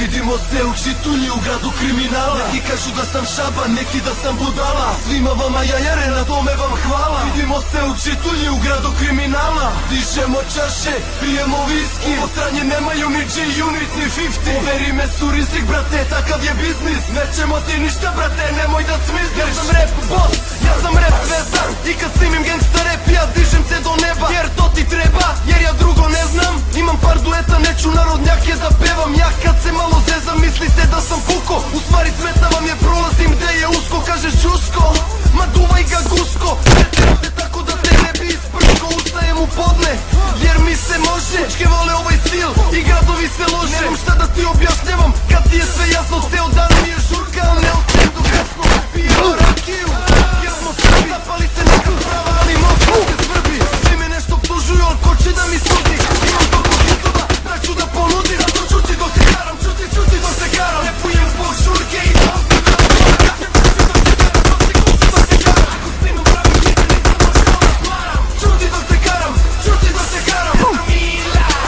Vidimo se u Čitulji u gradu kriminala. Neki kažu da sam šaban, neki da sam budala. Svima vama jajare, na tome vam hvala. Vidimo se u Čitulji u gradu kriminala. Dižemo čaše, pijemo viski. Ovo stranje nemaju ni G-Unit ni 50. Poveri me su rizik brate, takav je biznis. Nećemo ti ništa brate, nemoj da cmizniš. Ja sam rap boss, ja sam rap zvezda. I kad snimim gangsta rap ja dižem te do neba. Jer to ti treba, jer ja drugo ne znam. Imam par dueta, neću narodnjake da pevam. Ja kad se malo zezam mislite da sam puko. U stvari smeta vam je prolazim gde je usko. Kažeš čusko, ma duvaj ga gusko. Pretirate tako da te ne bi isprško. Ustajem u podne, jer mi se može. Učke vole ovaj stil i gradovi se lože. Nemam šta da ti objašnjavam, kad ti je sve jasno. Ceo dan mi je žurka, a ne ostajem do kasno. Pijemo rakiju, jer smo Srbi. Zapali se neka sprava, ali mozga se svrbi. Svi me nešto optužuju, al ko će da mi sudi. Imam toliko hitova, da ću da ponudim. Zato čuti dok se karam, čuti dok se karam. Repujem zbog žurke i da ostavim da odgovaram. Čuti dok se karam, čuti dok se karam.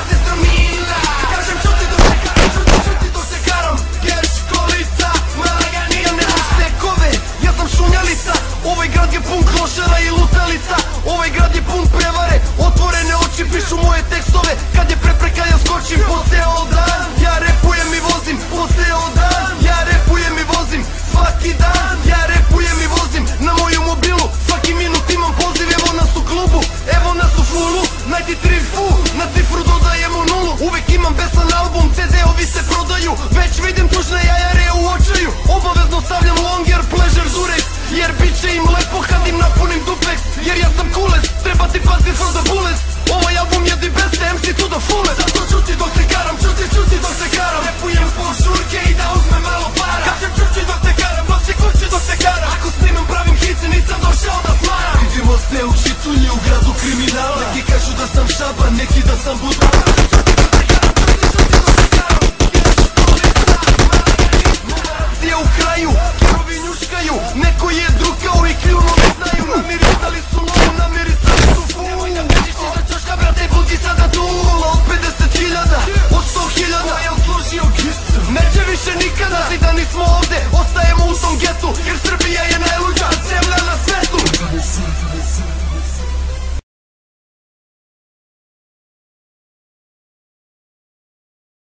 Sestra Mila, kažem čuti dok se karam, čuti dok se karam. Gerš, kolica, malagani. Ja nemam štekove, ja sam šunjalica. Ovaj grad je pun klošara i lutalica. Ovaj grad je pun prevare, otvorene oči pišu moje tekstove. Kad je prepreka ja skočim po ceo dan. Ja repujem i vozim po ceo dan. Ja repujem i vozim svaki dan. Ja repujem i vozim na moju mobilu. Svaki minut imam poziv, evo nas u klubu, evo nas u fullu. 93 fu.